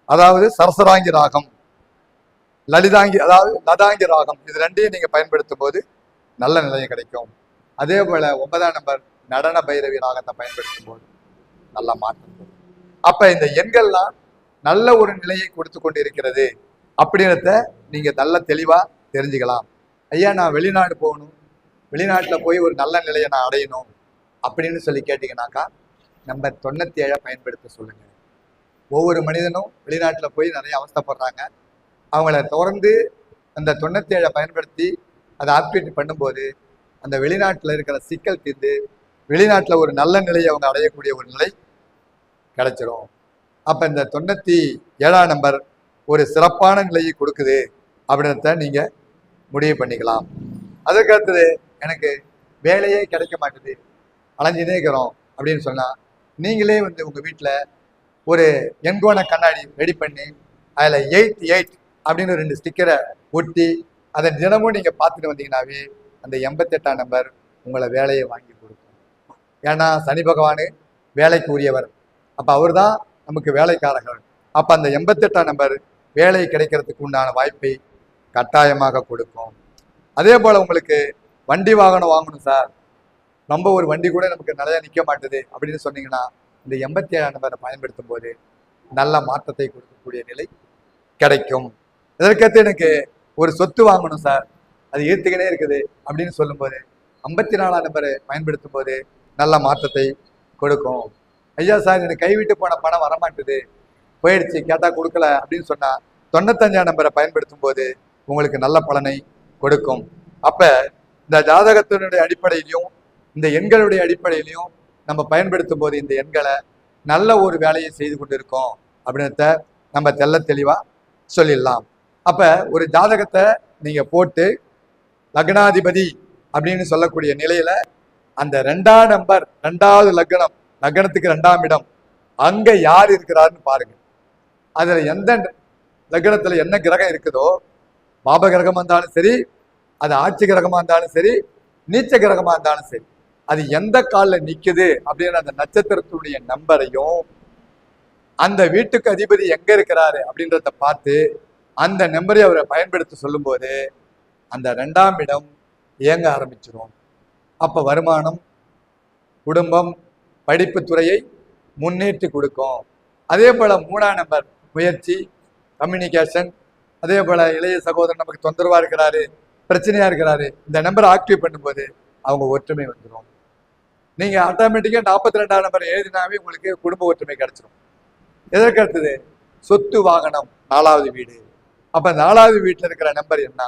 S2: அதாவது சரசராங்கி ராகம், லலிதாங்கி அதாவது லதாங்கி ராகம். இது ரெண்டையும் நீங்கள் பயன்படுத்தும் போது நல்ல நிலையை கிடைக்கும். அதே போல் 9ஆம் நம்பர் நடன பைரவி ராகத்தை பயன்படுத்தும் போது நல்ல மாற்றம். அப்போ இந்த எண்கள்லாம் நல்ல ஒரு நிலையை கொடுத்து கொண்டு இருக்கிறது அப்படின்றத நீங்கள் நல்ல தெளிவாக தெரிஞ்சுக்கலாம். ஐயா நான் வெளிநாடு போகணும், வெளிநாட்டில் போய் ஒரு நல்ல நிலையை நான் அடையணும் அப்படின்னு சொல்லி கேட்டிங்கனாக்கா நம்பர் 97 பயன்படுத்த சொல்லுங்கள். ஒவ்வொரு மனிதனும் வெளிநாட்டில் போய் நிறைய அவஸ்தைப்படுறாங்க. அவங்கள தொடர்ந்து அந்த 97 பயன்படுத்தி அதை ஆக்டிவேட் பண்ணும்போது அந்த வெளிநாட்டில் இருக்கிற சிக்கல் தீர்ந்து வெளிநாட்டில் ஒரு நல்ல நிலையை அவங்க அடையக்கூடிய ஒரு நிலை கிடைச்சிரும். அப்போ இந்த 97ஆம் நம்பர் ஒரு சிறப்பான நிலையை கொடுக்குது அப்படின்றத நீங்கள் முடிவு பண்ணிக்கலாம். அதுக்கடுத்தது எனக்கு வேலையே கிடைக்க மாட்டுது, அலைஞ்சினே இருக்கிறோம் அப்படின்னு சொன்னால் நீங்களே உங்கள் வீட்டில் ஒரு எண்கோண கண்ணாடி ரெடி பண்ணி அதில் 88 அப்படின்னு 2 ஸ்டிக்கரை ஒட்டி அதை தினமும் நீங்கள் பார்த்துட்டு வந்தீங்கன்னாவே அந்த 88ஆம் நம்பர் உங்களை வேலையை வாங்கி கொடுக்கும். ஏன்னா சனி பகவான் வேலைக்கு உரியவர். அப்போ அவர் தான் நமக்கு வேலைக்காரர்கள். அப்போ அந்த 88ஆம் நம்பர் வேலை கிடைக்கிறதுக்கு உண்டான வாய்ப்பை கட்டாயமாக கொடுக்கும். அதே போல் உங்களுக்கு வண்டி வாகனம் வாங்கணும் சார், நம்ம ஒரு வண்டி கூட நமக்கு நிறையா நிற்க மாட்டுது அப்படின்னு சொன்னீங்கன்னா இந்த 87ஆம் நம்பரை பயன்படுத்தும் போது நல்ல மாற்றத்தை கொடுக்கக்கூடிய நிலை கிடைக்கும். இதற்கடுத்து எனக்கு ஒரு சொத்து வாங்கணும் சார், அது ஈர்த்துக்கினே இருக்குது அப்படின்னு சொல்லும்போது 54ஆம் நம்பரை பயன்படுத்தும் போது நல்ல மாற்றத்தை கொடுக்கும். ஐயா சார் எனக்கு கைவிட்டு போன பணம் வரமாட்டுது, போயிடுச்சு, கேட்டால் கொடுக்கல அப்படின்னு சொன்னால் 95ஆம் நம்பரை பயன்படுத்தும் போது உங்களுக்கு நல்ல பலனை கொடுக்கும். அப்போ இந்த ஜாதகத்தினுடைய அடிப்படையிலையும் இந்த எண்களுடைய அடிப்படையிலையும் நம்ம பயன்படுத்தும் போது இந்த எண்களை நல்ல ஒரு வேலையை செய்து கொண்டு இருக்கோம் அப்படின்றத நம்ம தெளிவாக சொல்லிடலாம். அப்போ ஒரு ஜாதகத்தை நீங்கள் போட்டு லக்னாதிபதி அப்படின்னு சொல்லக்கூடிய நிலையில் அந்த 2ஆம் நம்பர் 2வது லக்னத்துக்கு 2ஆம் இடம் அங்கே யார் இருக்கிறாருன்னு பாருங்க. அதில் எந்த லக்னத்தில் என்ன கிரகம் இருக்குதோ, பாப கிரகமாக இருந்தாலும் சரி, அது ஆட்சி கிரகமாக இருந்தாலும் சரி, நீச்ச கிரகமாக இருந்தாலும் சரி, அது எந்த காலில் நிற்குது அப்படின்னு அந்த நட்சத்திரத்துடைய நம்பரையும் அந்த வீட்டுக்கு அதிபதி எங்க இருக்கிறாரு அப்படின்றத பார்த்து அந்த நம்பரை அவரை பயன்படுத்த சொல்லும்போது அந்த 2ஆம் இடம் இயங்க ஆரம்பிச்சிடும். அப்போ வருமானம், குடும்பம், படிப்பு துறையை முன்னேற்றி கொடுக்கும். அதே போல் 3ஆம் நம்பர் முயற்சி, கம்யூனிகேஷன். அதே போல் இளைய சகோதரன் நமக்கு தொந்தரவாக இருக்கிறாரு, பிரச்சனையாக இருக்கிறாரு, இந்த நம்பரை ஆக்டிவ் பண்ணும்போது அவங்க ஒற்றுமை வந்துடும். நீங்கள் ஆட்டோமேட்டிக்காக 42ஆம் நம்பர் எழுதினாவே உங்களுக்கு குடும்ப ஒற்றுமை கிடைச்சிடும். எதற்கு அடுத்தது? சொத்து, வாகனம், 4வது வீடு. அப்போ 4வது வீட்டில் இருக்கிற நம்பர் என்ன?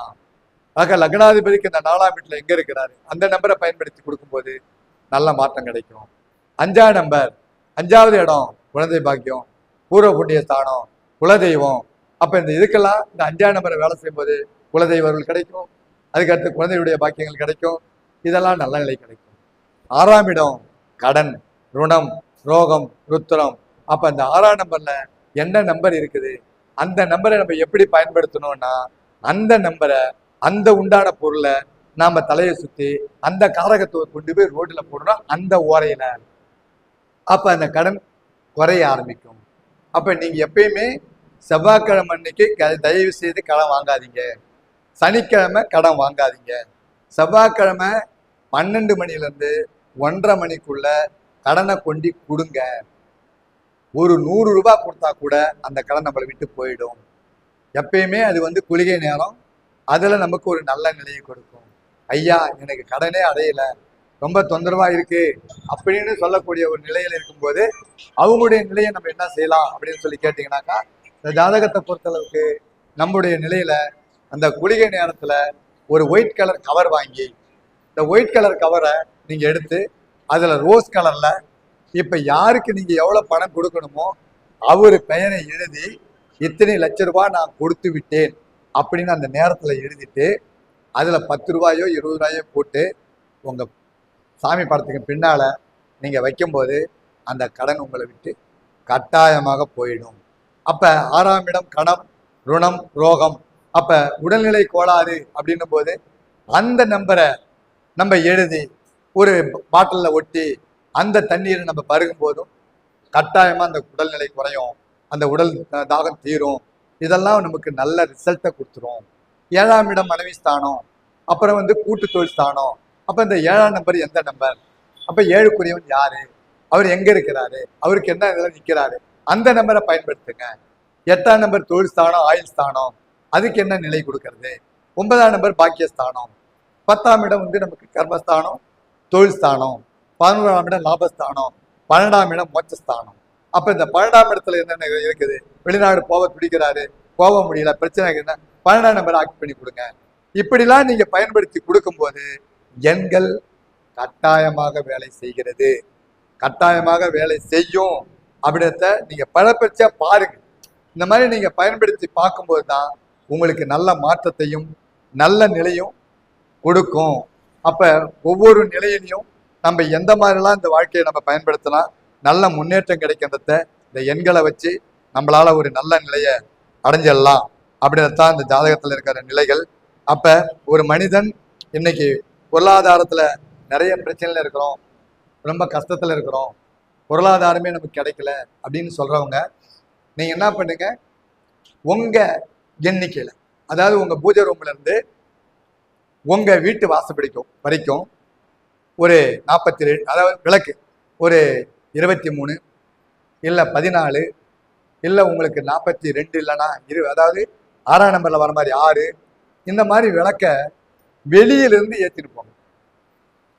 S2: ஆக லக்னாதிபதிக்கு இந்த 4ஆம் வீட்டில் எங்கே இருக்கிறாரு அந்த நம்பரை பயன்படுத்தி கொடுக்கும்போது நல்ல மாற்றம் கிடைக்கும். 5ஆம் நம்பர், 5வது இடம் குழந்தை பாக்கியம், பூர்வ புண்ணிய ஸ்தானம், குலதெய்வம். அப்போ இந்த இதுக்கெல்லாம் இந்த 5ஆம் நம்பரை வேலை செய்யும்போது குலதெய்வர்கள் கிடைக்கும், அதுக்கடுத்து குழந்தையுடைய பாக்கியங்கள் கிடைக்கும், இதெல்லாம் நல்ல நிலை கிடைக்கும். 6ஆம் இடம் கடன், ருணம், ரோகம், ருத்திரம். அப்போ அந்த 6ஆம் நம்பர்ல என்ன நம்பர் இருக்குது அந்த நம்பரை நம்ம எப்படி பயன்படுத்தணும்னா அந்த நம்பரை, அந்த உண்டான பொருளை நாம தலையை சுத்தி அந்த காரகத்துவ கொண்டு போய் ரோட்ல போடணும் அந்த ஓரையில. அப்ப அந்த கடன் குறைய ஆரம்பிக்கும். அப்ப நீங்க எப்பயுமே செவ்வாய்க்கிழமை அன்னைக்கு தயவு செய்து கடன் வாங்காதீங்க, சனிக்கிழமை கடன் வாங்காதீங்க. செவ்வாய்க்கிழமை 12 மணிலேருந்து 1:30 மணிக்குள்ள கடனை கொண்டு கொடுங்க. ஒரு 100 ரூபாய் கொடுத்தா கூட அந்த கடன் நம்மளை விட்டு போயிடும். எப்பயுமே அது குளிகை நேரம், அதில் நமக்கு ஒரு நல்ல நிலையை கொடுக்கும். ஐயா எனக்கு கடனே அடையல, ரொம்ப தொந்தரவாக இருக்கு அப்படின்னு சொல்லக்கூடிய ஒரு நிலையில் இருக்கும்போது அவங்களுடைய நிலையை நம்ம என்ன செய்யலாம் அப்படின்னு சொல்லி கேட்டிங்கனாக்கா, இந்த ஜாதகத்தை பொறுத்தளவுக்கு நம்முடைய நிலையில அந்த குளிகை நேரத்தில் ஒரு ஒயிட் கலர் கவர் வாங்கி, இந்த ஒயிட் கலர் கவரை நீங்கள் எடுத்து அதில் ரோஸ் கலரில் இப்போ யாருக்கு நீங்கள் எவ்வளோ பணம் கொடுக்கணுமோ அவர் பெயரை எழுதி இத்தனை லட்ச ரூபாய் நான் கொடுத்து விட்டேன் அப்படின்னு அந்த நேரத்தில் எழுதிட்டு அதில் 10 ரூபாயோ 20 ரூபாயோ போட்டு உங்கள் சாமி படத்துக்கு பின்னால் நீங்கள் வைக்கும்போது அந்த கடன் உங்களை விட்டு கட்டாயமாக போயிடும். அப்போ 6ஆம் இடம் கணம், ருணம், ரோகம். அப்போ உடல்நிலை கோளாறு அப்படின்னும் போது அந்த நம்பரை நம்ம எழுதி ஒரு பாட்டிலில் ஒட்டி அந்த தண்ணீரை நம்ம பருகும் போதும் கட்டாயமாக அந்த உடல்நிலை குறையும், அந்த உடல் தாகம் தீரும். இதெல்லாம் நமக்கு நல்ல ரிசல்ட்டை கொடுத்துரும். 7ஆம் இடம் மனைவி ஸ்தானம், அப்புறம் கூட்டு தொழில் ஸ்தானம். அப்போ இந்த 7ஆம் நம்பர் எந்த நம்பர்? அப்போ 7க்குரியவன் யாரு, அவர் எங்க இருக்கிறாரு, அவருக்கு என்ன இதில் நிற்கிறாரு, அந்த நம்பரை பயன்படுத்துங்க. 8ஆம் நம்பர் தொழில் ஸ்தானம், ஆயுள் ஸ்தானம், அதுக்கு என்ன நிலை கொடுக்கறது. 9ஆம் நம்பர் பாக்கியஸ்தானம். 10ஆம் இடம் நமக்கு கர்மஸ்தானம், தொழில் ஸ்தானம். 11ஆம் இடம் லாபஸ்தானம். 12ஆம் இடம் மோட்சஸ்தானம். அப்போ இந்த 12ஆம் இடத்துல என்னென்ன இருக்குது? வெளிநாடு போக பிடிக்கிறாரு, போக முடியல, பிரச்சனை இருக்குன்னா 12ஆம் நம்பரை ஆக்ட் பண்ணி கொடுங்க. இப்படிலாம் நீங்க பயன்படுத்தி கொடுக்கும்போது எண்கள் கட்டாயமாக வேலை செய்கிறது, கட்டாயமாக வேலை செய்யும். அப்படின்றத நீங்க பலப்பரிச்சா பாருங்க. இந்த மாதிரி நீங்க பயன்படுத்தி பார்க்கும்போது தான் உங்களுக்கு நல்ல மாற்றத்தையும் நல்ல நிலையும் கொடுக்கும். அப்ப ஒவ்வொரு நிலையிலையும் நம்ம எந்த மாதிரிலாம் இந்த வாழ்க்கையை நம்ம பயன்படுத்தலாம், நல்ல முன்னேற்றம் கிடைக்கின்றத இந்த எண்களை வச்சு நம்மளால ஒரு நல்ல நிலையை அடைஞ்சிடலாம் அப்படின்றதான் இந்த ஜாதகத்தில் இருக்கிற நிலைகள். அப்ப ஒரு மனிதன் இன்னைக்கு பொருளாதாரத்துல நிறைய பிரச்சனைல இருக்கிறோம், ரொம்ப கஷ்டத்துல இருக்கிறோம், பொருளாதாரமே நமக்கு கிடைக்கல அப்படின்னு சொல்றவங்க நீங்க என்ன பண்ணுங்க, உங்க எண்ணிக்கையில, அதாவது உங்க பூஜை ரூம்ல இருந்து உங்க வீட்டு வாசப்படிக்கும் வரைக்கும் ஒரு 42, அதாவது விளக்கு ஒரு 23 இல்லை 14 இல்லை உங்களுக்கு 42 இல்லைன்னா 20, அதாவது 6ஆம் நம்பர்ல வர மாதிரி 6, இந்த மாதிரி விளக்க வெளியிலிருந்து ஏற்றிட்டு போங்க.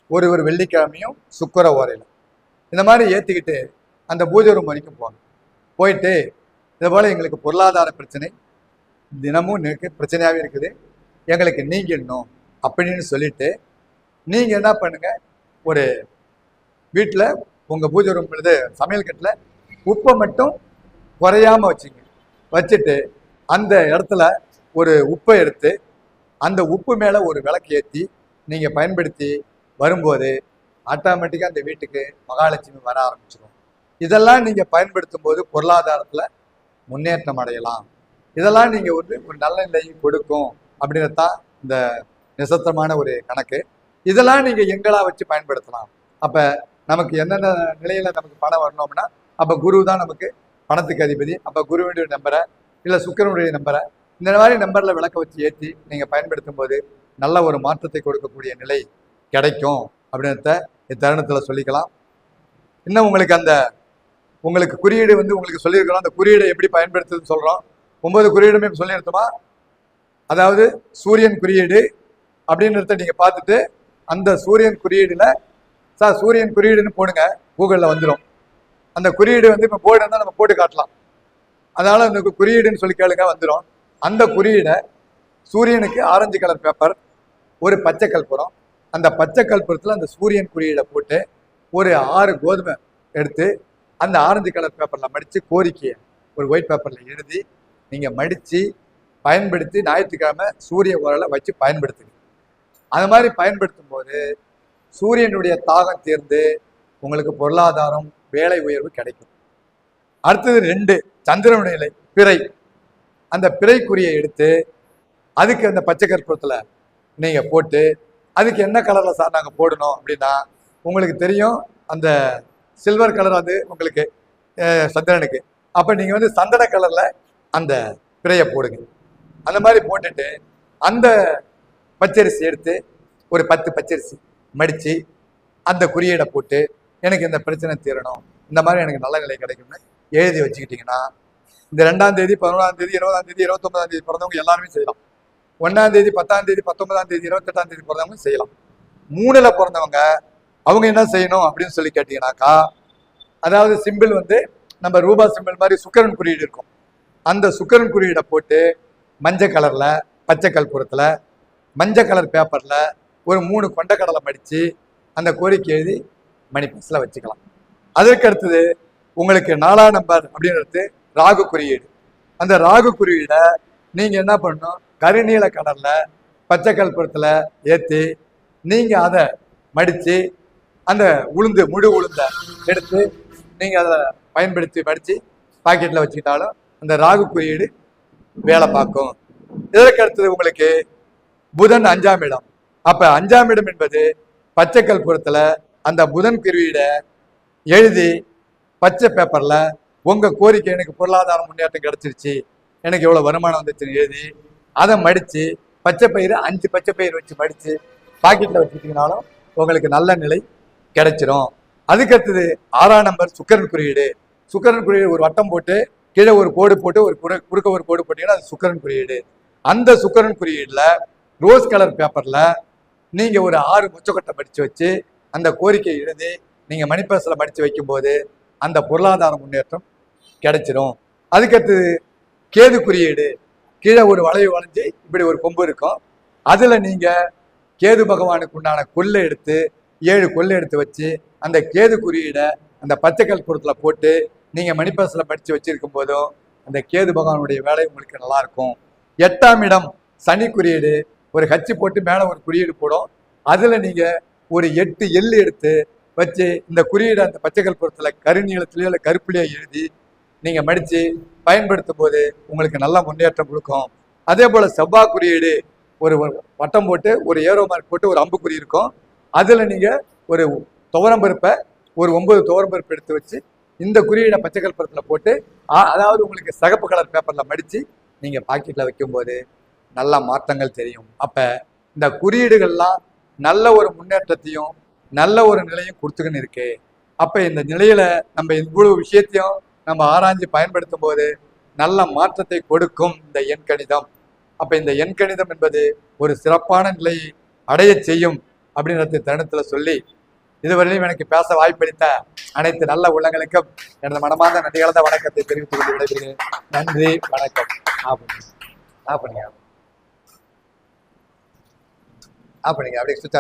S2: ஒரு வெள்ளிக்கிழமையும் சுக்கிர ஓரையில் இந்த மாதிரி ஏற்றிக்கிட்டு அந்த பூஜை ரூம் வரைக்கும் போங்க. போயிட்டு இது போல் எங்களுக்கு பொருளாதார பிரச்சனை தினமும் பிரச்சனையாகவே இருக்குது, எங்களுக்கு நீங்கிடணும் அப்படின்னு சொல்லிட்டு நீங்கள் என்ன பண்ணுங்க, ஒரு வீட்டில் உங்கள் பூஜை ரூம் சமையல் கட்டில் உப்பை மட்டும் குறையாமல் வச்சுங்க. வச்சுட்டு அந்த இடத்துல ஒரு உப்பை எடுத்து அந்த உப்பு மேலே ஒரு விளக்கு ஏற்றி நீங்கள் பயன்படுத்தி வரும்போது ஆட்டோமேட்டிக்காக அந்த வீட்டுக்கு மகாலட்சுமி வர ஆரம்பிச்சிடும். இதெல்லாம் நீங்கள் பயன்படுத்தும் போது பொருளாதாரத்தில் முன்னேற்றம் அடையலாம். இதெல்லாம் நீங்கள் ஒரு நல்ல நிலையை கொடுக்கும் அப்படின்றதான் இந்த நிசத்தமான ஒரு கணக்கு. இதெல்லாம் நீங்கள் எங்களா வச்சு பயன்படுத்தலாம். அப்போ நமக்கு என்னென்ன நிலையில் நமக்கு பணம் வரணும் அப்படின்னா, அப்போ குரு தான் நமக்கு பணத்துக்கு அதிபதி. அப்போ குருவினுடைய நம்பரை இல்லை சுக்கிரனுடைய நம்பரை இந்த மாதிரி நம்பர்ல விளக்க வச்சு ஏற்றி நீங்க பயன்படுத்தும் போது நல்ல ஒரு மாற்றத்தை கொடுக்கக்கூடிய நிலை கிடைக்கும் அப்படின்றத இத்தருணத்துல சொல்லிக்கலாம். இன்னும் உங்களுக்கு குறியீடு உங்களுக்கு சொல்லியிருக்கிறோம். அந்த குறியீடை எப்படி பயன்படுத்துதுன்னு சொல்றோம். 9 குறியீடுமே சொல்லியிருந்தோமா? அதாவது சூரியன் குறியீடு அப்படின்றத நீங்க பார்த்துட்டு அந்த சூரியன் குறியீடுல சூரியன் குறியீடுன்னு போடுங்க, கூகுள்ல வந்துடும். அந்த குறியீடு இப்போ போர்டு இருந்தால் நம்ம போட்டு காட்டலாம். அதனால அந்த குறியீடுன்னு சொல்லி கேளுங்க, வந்துடும். அந்த குறியீடை சூரியனுக்கு ஆரஞ்சு கலர் பேப்பர், ஒரு பச்சை கற்பூரம், அந்த பச்சை கற்பூரத்தில் அந்த சூரியன் குறியீடை போட்டு ஒரு 6 கோதுமை எடுத்து அந்த ஆரஞ்சு கலர் பேப்பரில் மடித்து கோரிக்கையை ஒரு ஒயிட் பேப்பரில் எழுதி நீங்கள் மடித்து பயன்படுத்தி ஞாயிற்றுக்கிழமை சூரிய உரலை வச்சு பயன்படுத்துங்க. அது மாதிரி பயன்படுத்தும் போது சூரியனுடைய தாகம் தீர்ந்து உங்களுக்கு பொருளாதாரம், வேலை உயர்வு கிடைக்கும். அடுத்தது 2 சந்திரனுடைய நிலை பிறை. அந்த பிறைக்குறியை எடுத்து அதுக்கு அந்த பச்சை கற்பூரத்தில் நீங்கள் போட்டு அதுக்கு என்ன கலரில் சார் நாங்கள் போடணும் அப்படின்னா உங்களுக்கு தெரியும், அந்த சில்வர் கலர் அது உங்களுக்கு சந்திரனுக்கு. அப்போ நீங்கள் சந்தன கலரில் அந்த பிறையை போடுங்க. அந்த மாதிரி போட்டுட்டு அந்த பச்சரிசி எடுத்து ஒரு 10 பச்சரிசி மடித்து அந்த குறியீடை போட்டு எனக்கு இந்த பிரச்சனை தீரணும், இந்த மாதிரி எனக்கு நல்ல நிலை கிடைக்கும்னு எழுதி வச்சுக்கிட்டிங்கன்னா இந்த 2ஆம் தேதி, 11ஆம் தேதி, 20ஆம் தேதி, 29ஆம் தேதி பிறந்தவங்க எல்லாருமே செய்யலாம். 1ஆம் தேதி, 10ஆம் தேதி, 19ஆம் தேதி, 28ஆம் தேதி பிறந்தவங்க செய்யலாம். 3ல் பிறந்தவங்க அவங்க என்ன செய்யணும் அப்படின்னு சொல்லி கேட்டீங்கன்னாக்கா, அதாவது சிம்பிள் நம்ம ரூபா சிம்பிள் மாதிரி சுக்கிரன் குறியீடு இருக்கும். அந்த சுக்கிரன் குறியீடை போட்டு மஞ்சள் கலர்ல பச்சை கற்பூரத்துல மஞ்சள் கலர் பேப்பர்ல ஒரு 3 கொண்டைக்கடலை மடிச்சு அந்த கோரிக்கை எழுதி மணிப்பர்ஸ்ல வச்சுக்கலாம். அதற்கு அடுத்தது உங்களுக்கு 4ஆம் நம்பர் அப்படின்றது ராகு குறியீடு. அந்த ராகு குறியீடை நீங்க என்ன பண்ணணும், கருநீல கடல்ல பச்சை கற்பூரத்துல ஏற்றி நீங்க அதை மடிச்சு அந்த முழு உளுந்த எடுத்து நீங்க அதை பயன்படுத்தி மடிச்சு பாக்கெட்ல வச்சுக்கிட்டாலும் அந்த ராகு குறியீடு வேலை பார்க்கும். இதற்கு அடுத்தது உங்களுக்கு புதன் 5ஆம் இடம். அப்ப 5ஆம் இடம் என்பது பச்சை கற்பூரத்துல அந்த புதன் குறியீடை எழுதி பச்சை பேப்பர்ல உங்க கோரிக்கை, எனக்கு பொருளாதார முன்னேற்றம் கிடைச்சிருச்சு, எனக்கு எவ்வளவு வருமானம் வந்துச்சுன்னு எழுதி அதை மடிச்சு பச்சை பயிறு 5 பச்சை பயிர் வச்சு மடிச்சு பாக்கெட்ல வச்சுக்கிட்டீங்கனாலும் உங்களுக்கு நல்ல நிலை கிடைச்சிரும். அதுக்கடுத்தது 6ஆம் நம்பர் சுக்கிரன் குறியீடு. சுக்கிரன் குறியீடு ஒரு வட்டம் போட்டு கீழே ஒரு கோடு போட்டு ஒரு குறுக்க ஒரு கோடு போட்டீங்கன்னா அது சுக்கிரன் குறியீடு. அந்த சுக்கிரன் குறியீடுல ரோஸ் கலர் பேப்பர்ல நீங்க ஒரு 6 முச்சக்கொட்டை மடிச்சு வச்சு அந்த கோரிக்கை எழுதி நீங்க மணிப்பர்ஸ்ல மடிச்சு வைக்கும் போது அந்த பொருளாதார முன்னேற்றம் கிடைச்சிரும். அதுக்கடுத்தது கேது குறியீடு. கீழே ஒரு வளைவு வளைஞ்சு இப்படி ஒரு கொம்பு இருக்கும். அதுல நீங்க கேது பகவானுக்கு உண்டான கொள்ளை எடுத்து 7 கொள்ளை எடுத்து வச்சு அந்த கேது குறியீடை அந்த பச்சை கற்பூரத்துல போட்டு நீங்க மணிப்பர்ஸ்ல படிச்சு வச்சிருக்கும் போதும் அந்த கேது பகவானுடைய வேலை உங்களுக்கு நல்லா இருக்கும். 8ஆம் இடம் சனி குறியீடு. ஒரு ஹச்சு போட்டு மேல ஒரு குறியீடு போடும். அதுல நீங்க ஒரு 8 எள்ளு எடுத்து வச்சு இந்த குறியீடை அந்த பச்சை கற்பூரத்துல கருநீளத்திலேயோ இல்லை கருப்புலையோ எழுதி நீங்க மடிச்சு பயன்படுத்தும் போது உங்களுக்கு நல்ல முன்னேற்றம் கொடுக்கும். அதே போல செவ்வாய் குறியீடு. ஒரு வட்டம் போட்டு ஒரு ஏரோ மார்க் போட்டு ஒரு அம்புக்குறி இருக்கும். அதுல நீங்க ஒரு துவரம்பருப்பை ஒரு 9 துவரம்பருப்பு எடுத்து வச்சு இந்த குறியீடை பச்சை கற்பூரத்துல போட்டு அதாவது உங்களுக்கு சிகப்பு கலர் பேப்பர்ல மடிச்சு நீங்க பாக்கெட்ல வைக்கும் போது நல்ல மாற்றங்கள் தெரியும். அப்ப இந்த குறியீடுகள்லாம் நல்ல ஒரு முன்னேற்றத்தையும் நல்ல ஒரு நிலையும் கொடுத்துக்கின்னு இருக்கு. அப்ப இந்த நிலையில நம்ம இவ்வளவு விஷயத்தையும் நம்ம ஆராய்ஞ்சு பயன்படுத்தும் போது நல்ல மாற்றத்தை கொடுக்கும் இந்த எண்கணிதம். அப்ப இந்த எண்கணிதம் என்பது ஒரு சிறப்பான நிலையை அடைய செய்யும் அப்படின்றத தருணத்துல சொல்லி இதுவரையிலும் எனக்கு பேச வாய்ப்பளித்த அனைத்து நல்ல உள்ளங்களுக்கும் எனது மனமார்ந்த நன்றி கலந்த வணக்கத்தை தெரிவித்துக் கொண்டு விடைபெறுகிறேன். நன்றி, வணக்கம். அப்படிங்க அப்படியே சுவிட்ச்